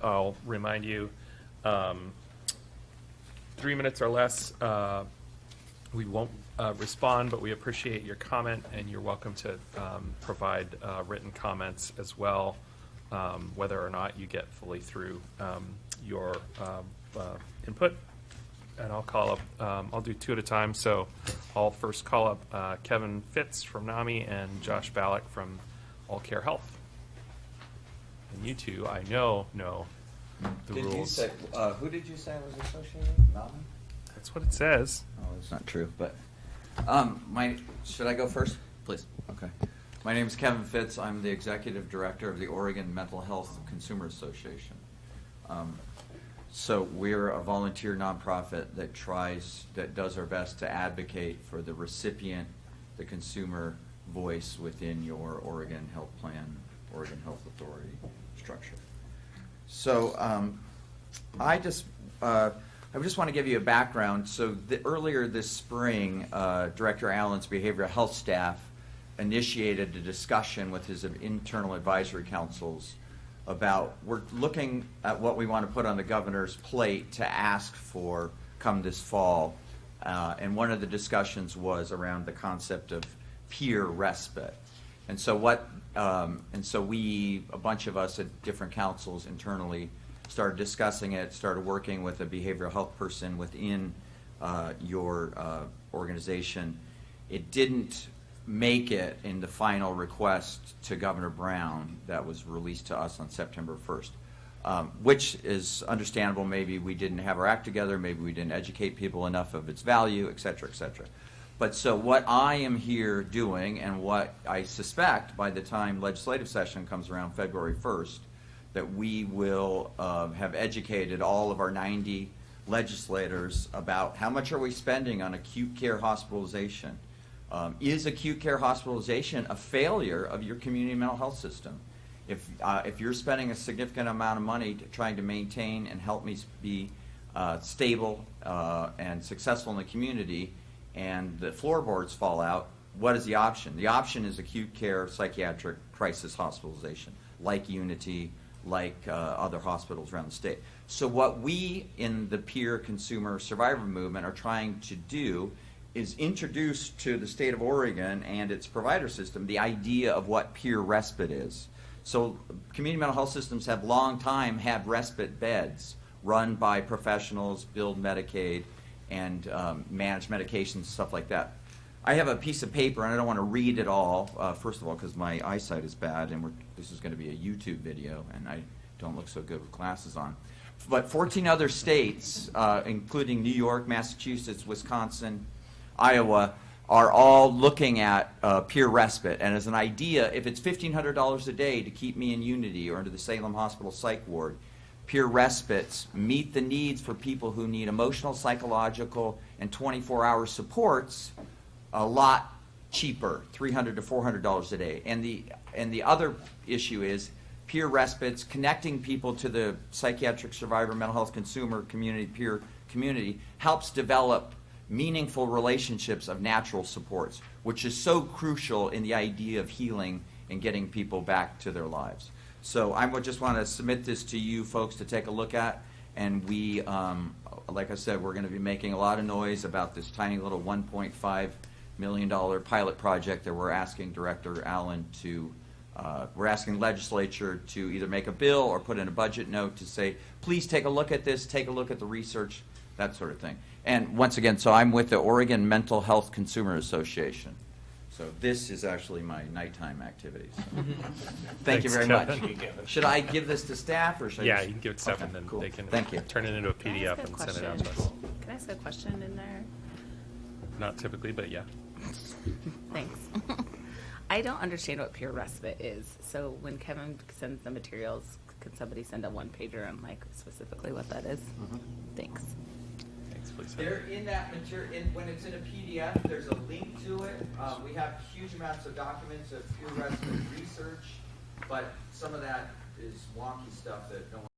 I'll remind you, 3 minutes or less. We won't respond, but we appreciate your comment, and you're welcome to provide written comments as well, whether or not you get fully through your input. And I'll call up, I'll do two at a time. So I'll first call up Kevin Fitz from NAMI and Josh Ballack from All Care Health. And you two, I know the rules. You say, who did you say was associated? NAMI? That's what it says. Oh, that's not true. But should I go first? Please. Okay. My name is Kevin Fitz. I'm the executive director of the Oregon Mental Health Consumer Association. So we're a volunteer nonprofit that does our best to advocate for the recipient, the consumer voice within your Oregon Health Plan, Oregon Health Authority structure. So I just want to give you a background. So earlier this spring, Director Allen's behavioral health staff initiated a discussion with his internal advisory councils about, we're looking at what we want to put on the governor's plate to ask for come this fall. And one of the discussions was around the concept of peer respite. And so a bunch of us at different councils internally started discussing it, started working with a behavioral health person within your organization. It didn't make it in the final request to Governor Brown that was released to us on September 1st, which is understandable. Maybe we didn't have our act together, maybe we didn't educate people enough of its value, et cetera, et cetera. But so what I am here doing, and what I suspect by the time legislative session comes around February 1st, that we will have educated all of our 90 legislators about how much are we spending on acute care hospitalization. Is acute care hospitalization a failure of your community mental health system? If you're spending a significant amount of money trying to maintain and help me be stable and successful in the community, and the floorboards fall out, what is the option? The option is acute care psychiatric crisis hospitalization, like Unity, like other hospitals around the state. So what we in the peer consumer survivor movement are trying to do is introduce to the state of Oregon and its provider system the idea of what peer respite is. So community mental health systems have long time had respite beds run by professionals, billed Medicaid, and manage medications, stuff like that. I have a piece of paper, and I don't want to read it all, first of all, because my eyesight is bad, and this is going to be a YouTube video, and I don't look so good with glasses on. But 14 other states, including New York, Massachusetts, Wisconsin, Iowa, are all looking at peer respite. And as an idea, if it's $1,500 a day to keep me in Unity or into the Salem Hospital psych ward, peer respites meet the needs for people who need emotional, psychological, and 24-hour supports a lot cheaper, $300 to $400 a day. And the other issue is peer respites, connecting people to the psychiatric survivor, mental health consumer community, peer community, helps develop meaningful relationships of natural supports, which is so crucial in the idea of healing and getting people back to their lives. So I would just want to submit this to you folks to take a look at, and we, like I said, we're going to be making a lot of noise about this tiny little $1.5 million pilot project that we're asking Director Allen to, we're asking legislature to either make a bill or put in a budget note to say, please take a look at this, take a look at the research, that sort of thing. And once again, so I'm with the Oregon Mental Health Consumer Association. So this is actually my nighttime activities. So. Thank you very much. Should I give this to staff, or should I You can give it to staff, and then they can turn it into a PDF and send it out to us. Can I ask a question in there? Not typically, but yeah. Thanks. I don't understand what peer respite is. So when Kevin sends the materials, can somebody send a one-pager on like specifically what that is? Thanks. They're in that material. When it's in a PDF, there's a link to it. We have huge amounts of documents of peer respite research, but some of that is wonky stuff that no one